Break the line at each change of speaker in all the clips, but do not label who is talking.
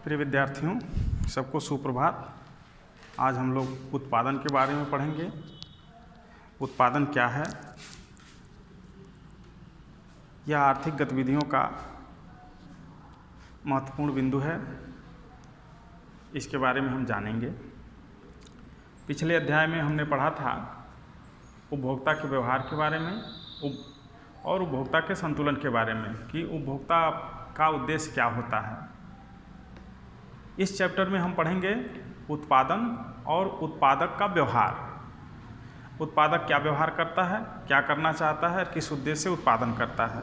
प्रिय विद्यार्थियों, सबको सुप्रभात। आज हम लोग उत्पादन के बारे में पढ़ेंगे। उत्पादन क्या है? यह आर्थिक गतिविधियों का महत्वपूर्ण बिंदु है। इसके बारे में हम जानेंगे। पिछले अध्याय में हमने पढ़ा था उपभोक्ता के व्यवहार के बारे में और उपभोक्ता के संतुलन के बारे में कि उपभोक्ता का उद्देश्य क्या होता है। इस चैप्टर में हम पढ़ेंगे उत्पादन और उत्पादक का व्यवहार। उत्पादक क्या व्यवहार करता है, क्या करना चाहता है, किस उद्देश्य से उत्पादन करता है।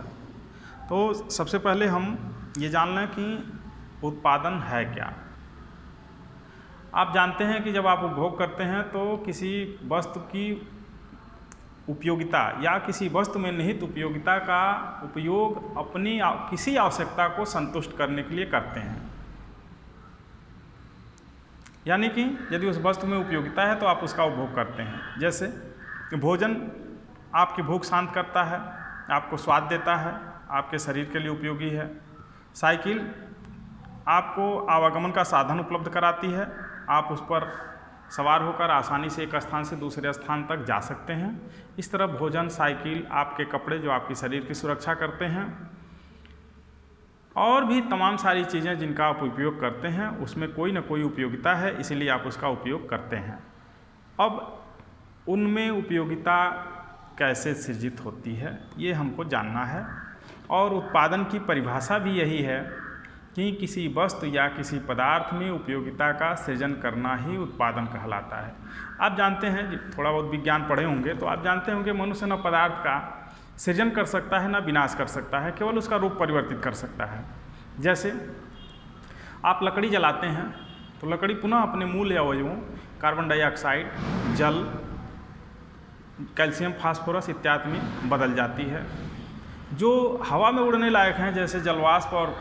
तो सबसे पहले हम ये जान लें कि उत्पादन है क्या। आप जानते हैं कि जब आप उपभोग करते हैं तो किसी वस्तु की उपयोगिता या किसी वस्तु में निहित उपयोगिता का उपयोग अपनी किसी आवश्यकता को संतुष्ट करने के लिए करते हैं। यानी कि यदि उस वस्तु में उपयोगिता है तो आप उसका उपभोग करते हैं। जैसे भोजन आपकी भूख शांत करता है, आपको स्वाद देता है, आपके शरीर के लिए उपयोगी है। साइकिल आपको आवागमन का साधन उपलब्ध कराती है, आप उस पर सवार होकर आसानी से एक स्थान से दूसरे स्थान तक जा सकते हैं। इस तरह भोजन, साइकिल, आपके कपड़े जो आपकी शरीर की सुरक्षा करते हैं और भी तमाम सारी चीज़ें जिनका आप उपयोग करते हैं उसमें कोई ना कोई उपयोगिता है, इसीलिए आप उसका उपयोग करते हैं। अब उनमें उपयोगिता कैसे सृजित होती है ये हमको जानना है। और उत्पादन की परिभाषा भी यही है कि किसी वस्तु या किसी पदार्थ में उपयोगिता का सृजन करना ही उत्पादन कहलाता है। आप जानते हैं, थोड़ा बहुत विज्ञान पढ़े होंगे तो आप जानते होंगे मनुष्य न पदार्थ का सृजन कर सकता है, न विनाश कर सकता है, केवल उसका रूप परिवर्तित कर सकता है। जैसे आप लकड़ी जलाते हैं तो लकड़ी पुनः अपने मूल अवयवों कार्बन डाइऑक्साइड, जल, कैल्शियम, फास्फोरस इत्यादि में बदल जाती है। जो हवा में उड़ने लायक हैं जैसे जलवाष्प और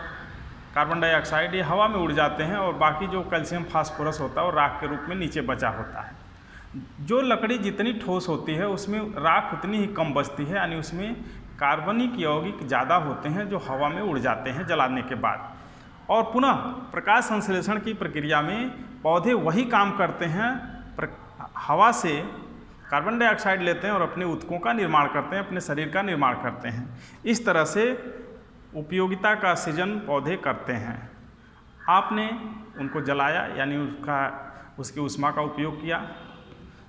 कार्बन डाइऑक्साइड, ये हवा में उड़ जाते हैं और बाकी जो कैल्शियम, फास्फोरस होता है वो राख के रूप में नीचे बचा होता है। जो लकड़ी जितनी ठोस होती है उसमें राख उतनी ही कम बचती है, यानी उसमें कार्बनिक यौगिक ज़्यादा होते हैं जो हवा में उड़ जाते हैं जलाने के बाद। और पुनः प्रकाश संश्लेषण की प्रक्रिया में पौधे वही काम करते हैं, हवा से कार्बन डाइऑक्साइड लेते हैं और अपने ऊतकों का निर्माण करते हैं, अपने शरीर का निर्माण करते हैं। इस तरह से उपयोगिता का सृजन पौधे करते हैं। आपने उनको जलाया यानी उसकी ऊष्मा का उपयोग किया,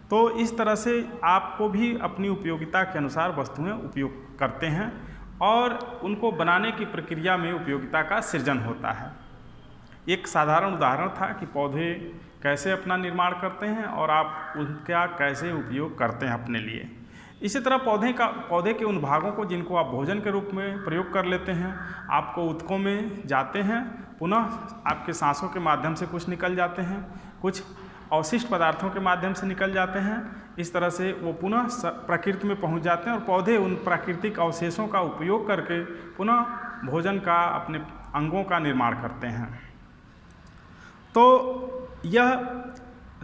तो इस तरह से आपको भी अपनी उपयोगिता के अनुसार वस्तुएं उपयोग करते हैं और उनको बनाने की प्रक्रिया में उपयोगिता का सृजन होता है। एक साधारण उदाहरण था कि पौधे कैसे अपना निर्माण करते हैं और आप उनका कैसे उपयोग करते हैं अपने लिए। इसी तरह पौधे के उन भागों को जिनको आप भोजन के रूप में प्रयोग कर लेते हैं, आपको ऊतकों में जाते हैं, पुनः आपके सांसों के माध्यम से कुछ निकल जाते हैं, कुछ अवशिष्ट पदार्थों के माध्यम से निकल जाते हैं। इस तरह से वो पुनः प्रकृति में पहुंच जाते हैं और पौधे उन प्राकृतिक अवशेषों का उपयोग करके पुनः भोजन का, अपने अंगों का निर्माण करते हैं। तो यह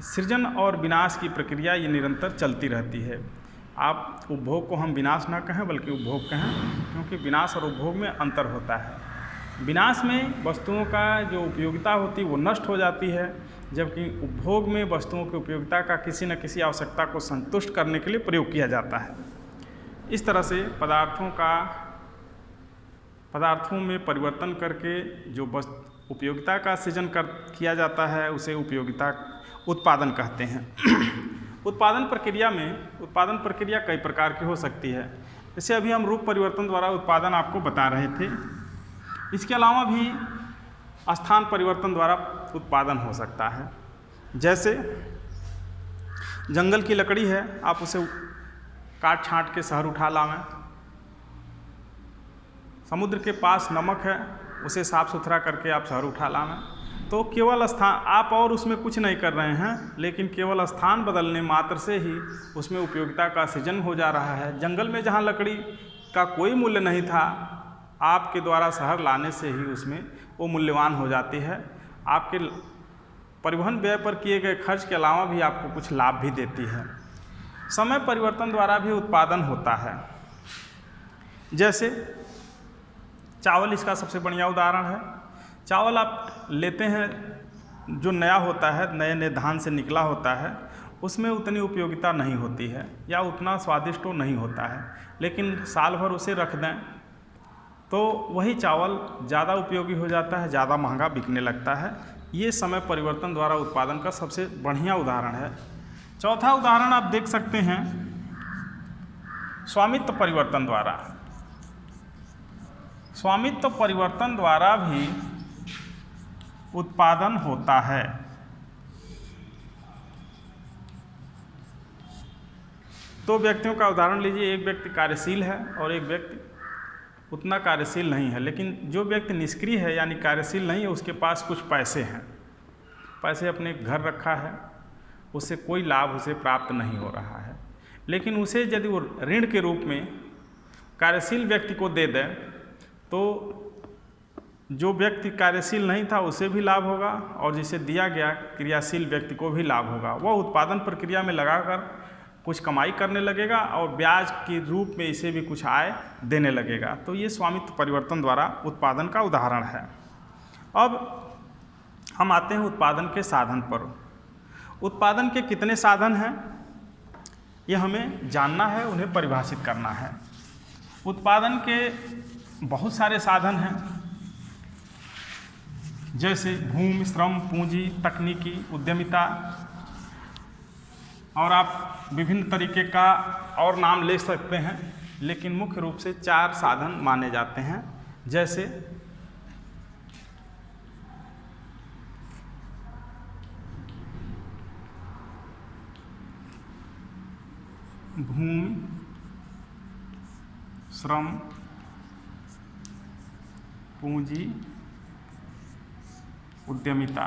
सृजन और विनाश की प्रक्रिया ये निरंतर चलती रहती है। आप उपभोग को हम विनाश ना कहें बल्कि उपभोग कहें, क्योंकि विनाश और उपभोग में अंतर होता है। विनाश में वस्तुओं का जो उपयोगिता होती है वो नष्ट हो जाती है, जबकि उपभोग में वस्तुओं की उपयोगिता का किसी न किसी आवश्यकता को संतुष्ट करने के लिए प्रयोग किया जाता है। इस तरह से पदार्थों में परिवर्तन करके जो उपयोगिता का सृजन किया जाता है उसे उत्पादन कहते हैं। उत्पादन प्रक्रिया कई प्रकार की हो सकती है। जैसे अभी हम रूप परिवर्तन द्वारा उत्पादन आपको बता रहे थे। इसके अलावा भी स्थान परिवर्तन द्वारा उत्पादन हो सकता है। जैसे जंगल की लकड़ी है, आप उसे काट छांट के शहर उठा लावें। समुद्र के पास नमक है, उसे साफ सुथरा करके आप शहर उठा लावें। तो केवल स्थान, आप और उसमें कुछ नहीं कर रहे हैं, लेकिन केवल स्थान बदलने मात्र से ही उसमें उपयोगिता का सृजन हो जा रहा है। जंगल में जहाँ लकड़ी का कोई मूल्य नहीं था, आपके द्वारा शहर लाने से ही उसमें वो मूल्यवान हो जाती है। आपके परिवहन व्यय पर किए गए खर्च के अलावा भी आपको कुछ लाभ भी देती है। समय परिवर्तन द्वारा भी उत्पादन होता है। जैसे चावल इसका सबसे बढ़िया उदाहरण है। चावल आप लेते हैं जो नया होता है, नए नए धान से निकला होता है, उसमें उतनी उपयोगिता नहीं होती है या उतना स्वादिष्ट वो नहीं होता है। लेकिन साल भर उसे रख दें तो वही चावल ज़्यादा उपयोगी हो जाता है, ज़्यादा महंगा बिकने लगता है। ये समय परिवर्तन द्वारा उत्पादन का सबसे बढ़िया उदाहरण है। चौथा उदाहरण आप देख सकते हैं स्वामित्व परिवर्तन द्वारा। स्वामित्व परिवर्तन द्वारा भी उत्पादन होता है। दो व्यक्तियों का उदाहरण लीजिए, एक व्यक्ति कार्यशील है और एक व्यक्ति उतना कार्यशील नहीं है। लेकिन जो व्यक्ति निष्क्रिय है यानी कार्यशील नहीं है, उसके पास कुछ पैसे हैं, पैसे अपने घर रखा है, उससे कोई लाभ उसे प्राप्त नहीं हो रहा है। लेकिन उसे यदि वो ऋण के रूप में कार्यशील व्यक्ति को दे दें तो जो व्यक्ति कार्यशील नहीं था उसे भी लाभ होगा और जिसे दिया गया क्रियाशील व्यक्ति को भी लाभ होगा। वह उत्पादन प्रक्रिया में लगाकर कुछ कमाई करने लगेगा और ब्याज के रूप में इसे भी कुछ आय देने लगेगा। तो ये स्वामित्व परिवर्तन द्वारा उत्पादन का उदाहरण है। अब हम आते हैं उत्पादन के साधन पर। उत्पादन के कितने साधन हैं ये हमें जानना है, उन्हें परिभाषित करना है। उत्पादन के बहुत सारे साधन हैं, जैसे भूमि, श्रम, पूंजी, तकनीकी, उद्यमिता, और आप विभिन्न तरीके का और नाम ले सकते हैं। लेकिन मुख्य रूप से 4 साधन माने जाते हैं, जैसे भूमि, श्रम, पूंजी, उद्यमिता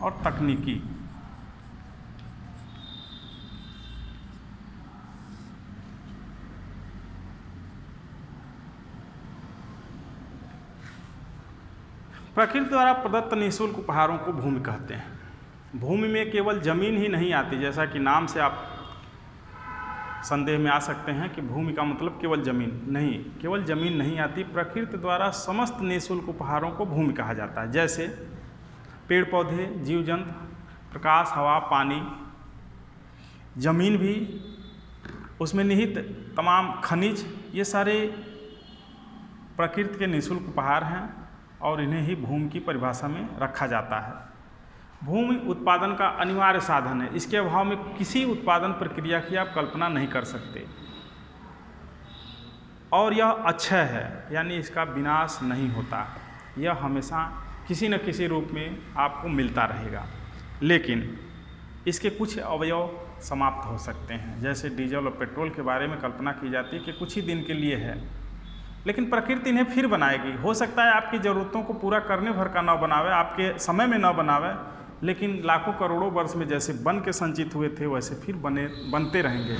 और तकनीकी। प्रकृति द्वारा प्रदत्त निःशुल्क उपहारों को भूमि कहते हैं। भूमि में केवल जमीन ही नहीं आती, जैसा कि नाम से आप संदेह में आ सकते हैं कि भूमि का मतलब केवल जमीन नहीं, केवल जमीन नहीं आती। प्रकृति द्वारा समस्त निःशुल्क उपहारों को भूमि कहा जाता है, जैसे पेड़ पौधे, जीव जंतु, प्रकाश, हवा, पानी, जमीन भी, उसमें निहित तमाम खनिज, ये सारे प्रकृति के निःशुल्क उपहार हैं और इन्हें ही भूमि की परिभाषा में रखा जाता है। भूमि उत्पादन का अनिवार्य साधन है, इसके अभाव में किसी उत्पादन प्रक्रिया की आप कल्पना नहीं कर सकते और यह अक्षय है, यानी इसका विनाश नहीं होता, यह हमेशा किसी न किसी रूप में आपको मिलता रहेगा। लेकिन इसके कुछ अवयव समाप्त हो सकते हैं, जैसे डीजल और पेट्रोल के बारे में कल्पना की जाती है कि कुछ ही दिन के लिए है, लेकिन प्रकृति इन्हें फिर बनाएगी। हो सकता है आपकी ज़रूरतों को पूरा करने भर का न बनावे, आपके समय में न बनावे, लेकिन लाखों करोड़ों वर्ष में जैसे बन के संचित हुए थे वैसे फिर बनते रहेंगे।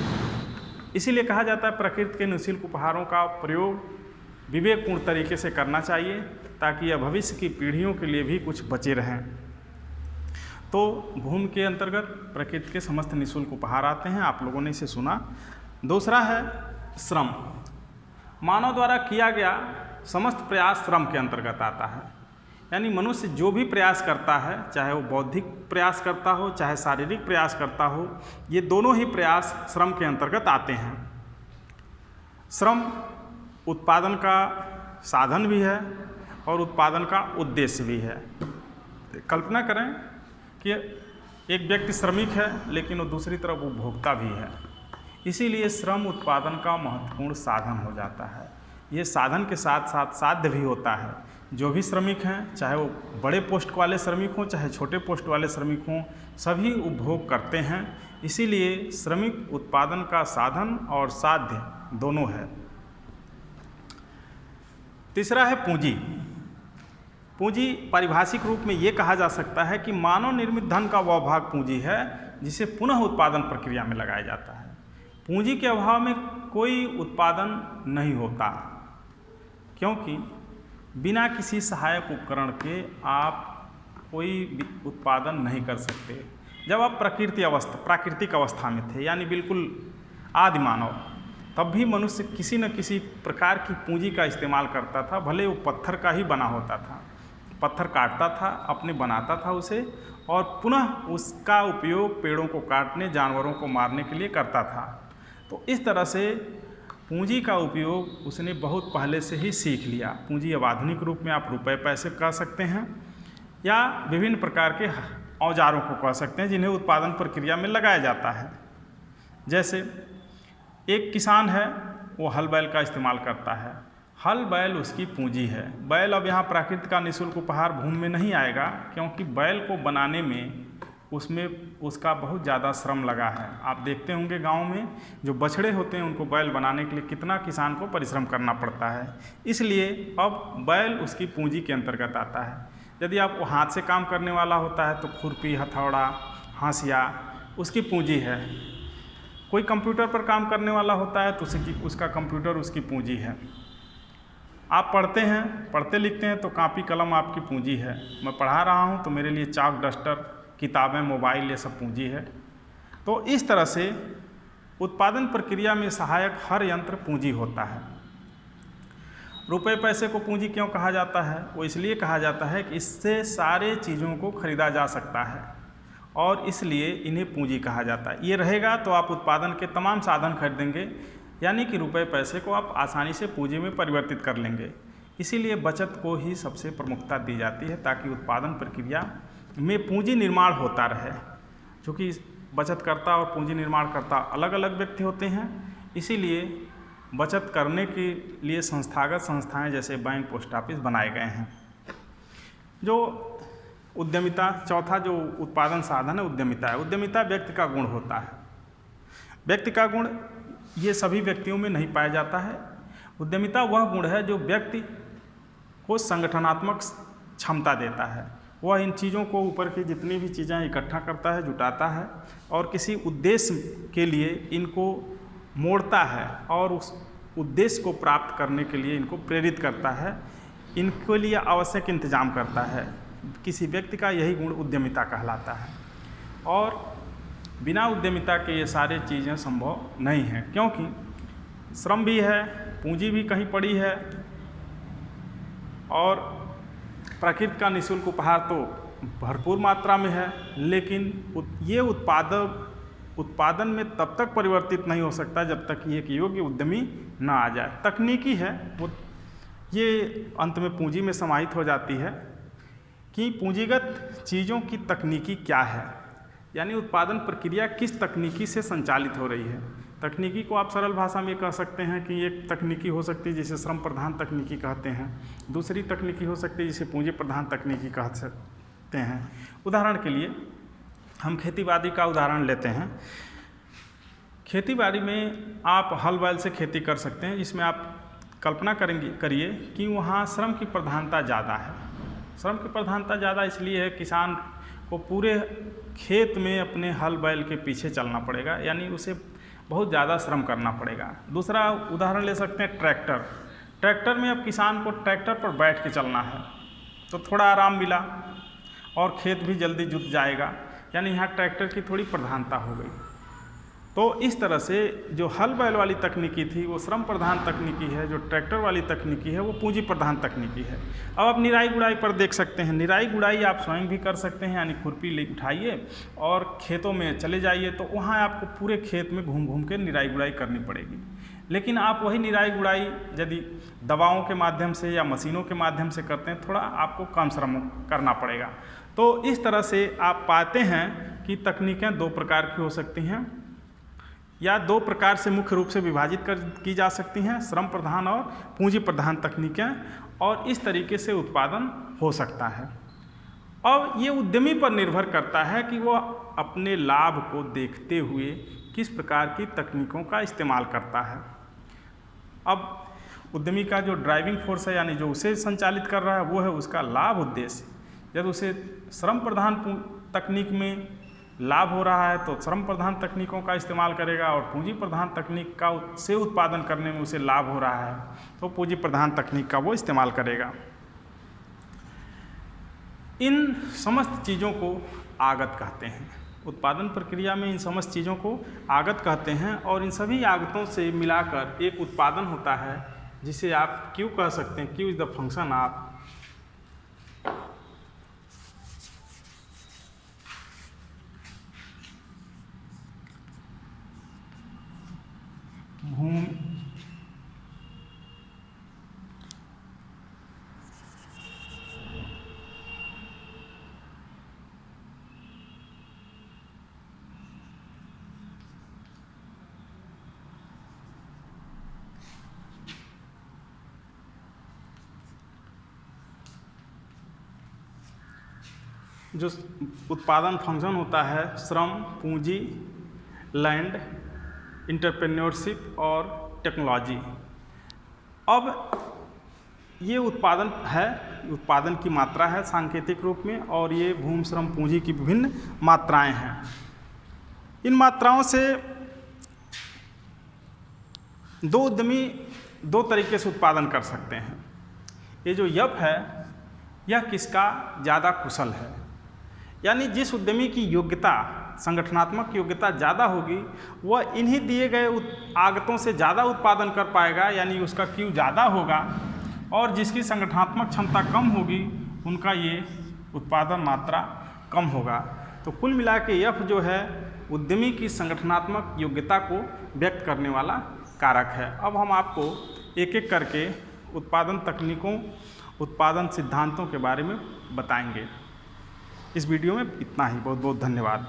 इसीलिए कहा जाता है प्रकृति के निःशुल्क उपहारों का प्रयोग विवेकपूर्ण तरीके से करना चाहिए, ताकि यह भविष्य की पीढ़ियों के लिए भी कुछ बचे रहें। तो भूमि के अंतर्गत प्रकृति के समस्त निःशुल्क उपहार आते हैं, आप लोगों ने इसे सुना। दूसरा है श्रम। मानव द्वारा किया गया समस्त प्रयास श्रम के अंतर्गत आता है, यानी मनुष्य जो भी प्रयास करता है, चाहे वो बौद्धिक प्रयास करता हो चाहे शारीरिक प्रयास करता हो, ये दोनों ही प्रयास श्रम के अंतर्गत आते हैं। श्रम उत्पादन का साधन भी है और उत्पादन का उद्देश्य भी है। कल्पना करें कि एक व्यक्ति श्रमिक है लेकिन वो दूसरी तरफ उपभोक्ता भी है, इसीलिए श्रम उत्पादन का महत्वपूर्ण साधन हो जाता है। ये साधन के साथ साथ साध्य भी होता है। जो भी श्रमिक हैं, चाहे वो बड़े पोस्ट वाले श्रमिक हों चाहे छोटे पोस्ट वाले श्रमिक हों, सभी उपभोग करते हैं। इसीलिए श्रमिक उत्पादन का साधन और साध्य दोनों है। तीसरा है पूंजी। पूंजी पारिभाषिक रूप में ये कहा जा सकता है कि मानव निर्मित धन का वह भाग पूंजी है जिसे पुनः उत्पादन प्रक्रिया में लगाया जाता है। पूंजी के अभाव में कोई उत्पादन नहीं होता, क्योंकि बिना किसी सहायक उपकरण के आप कोई उत्पादन नहीं कर सकते। जब आप प्राकृतिक अवस्था में थे, यानी बिल्कुल आदि मानव, तब भी मनुष्य किसी न किसी प्रकार की पूंजी का इस्तेमाल करता था, भले वो पत्थर का ही बना होता था। पत्थर काटता था, अपने बनाता था उसे, और पुनः उसका उपयोग पेड़ों को काटने, जानवरों को मारने के लिए करता था। तो इस तरह से पूंजी का उपयोग उसने बहुत पहले से ही सीख लिया। पूंजी अब आधुनिक रूप में आप रुपए पैसे कह सकते हैं, या विभिन्न प्रकार के औजारों को कह सकते हैं जिन्हें उत्पादन प्रक्रिया में लगाया जाता है। जैसे एक किसान है, वो हल बैल का इस्तेमाल करता है। हल बैल उसकी पूंजी है। बैल अब यहाँ प्रकृति का निःशुल्क उपहार भूमि में नहीं आएगा, क्योंकि बैल को बनाने में उसमें उसका बहुत ज़्यादा श्रम लगा है। आप देखते होंगे गांव में जो बछड़े होते हैं उनको बैल बनाने के लिए कितना किसान को परिश्रम करना पड़ता है। इसलिए अब बैल उसकी पूंजी के अंतर्गत आता है। यदि आप हाथ से काम करने वाला होता है तो खुरपी, हथौड़ा, हांसिया उसकी पूंजी है। कोई कंप्यूटर पर काम करने वाला होता है तो उसका कंप्यूटर उसकी पूंजी है। आप पढ़ते हैं, पढ़ते लिखते हैं तो कापी कलम आपकी पूंजी है। मैं पढ़ा रहा हूँ तो मेरे लिए चाक, डस्टर, किताबें, मोबाइल, ये सब पूंजी है। तो इस तरह से उत्पादन प्रक्रिया में सहायक हर यंत्र पूंजी होता है। रुपए पैसे को पूंजी क्यों कहा जाता है? वो इसलिए कहा जाता है कि इससे सारे चीज़ों को खरीदा जा सकता है और इसलिए इन्हें पूंजी कहा जाता है। ये रहेगा तो आप उत्पादन के तमाम साधन खरीदेंगे, यानी कि रुपए पैसे को आप आसानी से पूंजी में परिवर्तित कर लेंगे। इसीलिए बचत को ही सबसे प्रमुखता दी जाती है, ताकि उत्पादन प्रक्रिया में पूंजी निर्माण होता रहे। क्योंकि बचतकर्ता और पूंजी निर्माणकर्ता अलग अलग व्यक्ति होते हैं, इसीलिए बचत करने के लिए संस्थागत संस्थाएं जैसे बैंक, पोस्ट ऑफिस बनाए गए हैं। जो उद्यमिता, चौथा जो उत्पादन साधन है उद्यमिता है। उद्यमिता व्यक्ति का गुण होता है। व्यक्ति का गुण ये सभी व्यक्तियों में नहीं पाया जाता है। उद्यमिता वह गुण है जो व्यक्ति को संगठनात्मक क्षमता देता है। वह इन चीज़ों को, ऊपर की जितनी भी चीज़ें इकट्ठा करता है, जुटाता है और किसी उद्देश्य के लिए इनको मोड़ता है और उस उद्देश्य को प्राप्त करने के लिए इनको प्रेरित करता है, इनके लिए आवश्यक इंतजाम करता है। किसी व्यक्ति का यही गुण उद्यमिता कहलाता है। और बिना उद्यमिता के ये सारी चीज़ें संभव नहीं हैं, क्योंकि श्रम भी है, पूंजी भी कहीं पड़ी है और प्रकृति का निःशुल्क उपहार तो भरपूर मात्रा में है। लेकिन ये उत्पादन में तब तक परिवर्तित नहीं हो सकता जब तक ये एक योग्य उद्यमी ना आ जाए। तकनीकी है वो, ये अंत में पूंजी में समाहित हो जाती है कि पूंजीगत चीज़ों की तकनीकी क्या है, यानी उत्पादन प्रक्रिया किस तकनीकी से संचालित हो रही है। तकनीकी को आप सरल भाषा में कह सकते हैं कि एक तकनीकी हो सकती है जिसे श्रम प्रधान तकनीकी कहते हैं, दूसरी तकनीकी हो सकती है जिसे पूंजी प्रधान तकनीकी कह सकते हैं। उदाहरण के लिए हम खेतीबाड़ी का उदाहरण लेते हैं। खेतीबाड़ी में आप हल बैल से खेती कर सकते हैं, जिसमें आप कल्पना करिए कि वहाँ श्रम की प्रधानता ज़्यादा है। श्रम की प्रधानता ज़्यादा इसलिए है, किसान को पूरे खेत में अपने हल बैल के पीछे चलना पड़ेगा, यानी उसे बहुत ज़्यादा श्रम करना पड़ेगा। दूसरा उदाहरण ले सकते हैं ट्रैक्टर। ट्रैक्टर में अब किसान को ट्रैक्टर पर बैठ के चलना है तो थोड़ा आराम मिला और खेत भी जल्दी जुत जाएगा, यानी यहाँ ट्रैक्टर की थोड़ी प्रधानता हो गई। तो इस तरह से जो हल बैल वाली तकनीकी थी वो श्रम प्रधान तकनीकी है, जो ट्रैक्टर वाली तकनीकी है वो पूंजी प्रधान तकनीकी है। अब आप निराई गुड़ाई पर देख सकते हैं। निराई गुड़ाई आप स्वयं भी कर सकते हैं, यानी खुरपी ले उठाइए और खेतों में चले जाइए, तो वहाँ आपको पूरे खेत में घूम घूम के निराई गुड़ाई करनी पड़ेगी। लेकिन आप वही निराई गुड़ाई यदि दवाओं के माध्यम से या मशीनों के माध्यम से करते हैं, थोड़ा आपको कम श्रम करना पड़ेगा। तो इस तरह से आप पाते हैं कि तकनीकें दो प्रकार की हो सकती हैं, या दो प्रकार से मुख्य रूप से विभाजित की जा सकती हैं, श्रम प्रधान और पूंजी प्रधान तकनीकें, और इस तरीके से उत्पादन हो सकता है। और ये उद्यमी पर निर्भर करता है कि वो अपने लाभ को देखते हुए किस प्रकार की तकनीकों का इस्तेमाल करता है। अब उद्यमी का जो ड्राइविंग फोर्स है, यानी जो उसे संचालित कर रहा है, वो है उसका लाभ उद्देश्य। जब उसे श्रम प्रधान तकनीक में लाभ हो रहा है तो श्रम प्रधान तकनीकों का इस्तेमाल करेगा, और पूंजी प्रधान तकनीक का से उत्पादन करने में उसे लाभ हो रहा है तो पूंजी प्रधान तकनीक का वो इस्तेमाल करेगा। इन समस्त चीज़ों को आगत कहते हैं। उत्पादन प्रक्रिया में इन समस्त चीज़ों को आगत कहते हैं और इन सभी आगतों से मिलाकर एक उत्पादन होता है जिसे आप क्यू कह सकते हैं। Q is the function of भूमि जो उत्पादन फंक्शन होता है श्रम, पूंजी, लैंड, इंटरप्रेन्योरशिप और टेक्नोलॉजी। अब ये उत्पादन है, उत्पादन की मात्रा है सांकेतिक रूप में, और ये भूमि, श्रम, पूंजी की विभिन्न मात्राएं हैं। इन मात्राओं से दो उद्यमी दो तरीके से उत्पादन कर सकते हैं। ये जो यफ है यह किसका ज़्यादा कुशल है, यानी जिस उद्यमी की योग्यता, संगठनात्मक योग्यता ज़्यादा होगी वह इन्हीं दिए गए आगतों से ज़्यादा उत्पादन कर पाएगा, यानी उसका क्यू ज़्यादा होगा, और जिसकी संगठनात्मक क्षमता कम होगी उनका ये उत्पादन मात्रा कम होगा। तो कुल मिला के यफ जो है उद्यमी की संगठनात्मक योग्यता को व्यक्त करने वाला कारक है। अब हम आपको एक एक करके उत्पादन तकनीकों, उत्पादन सिद्धांतों के बारे में बताएंगे। इस वीडियो में इतना ही। बहुत बहुत धन्यवाद।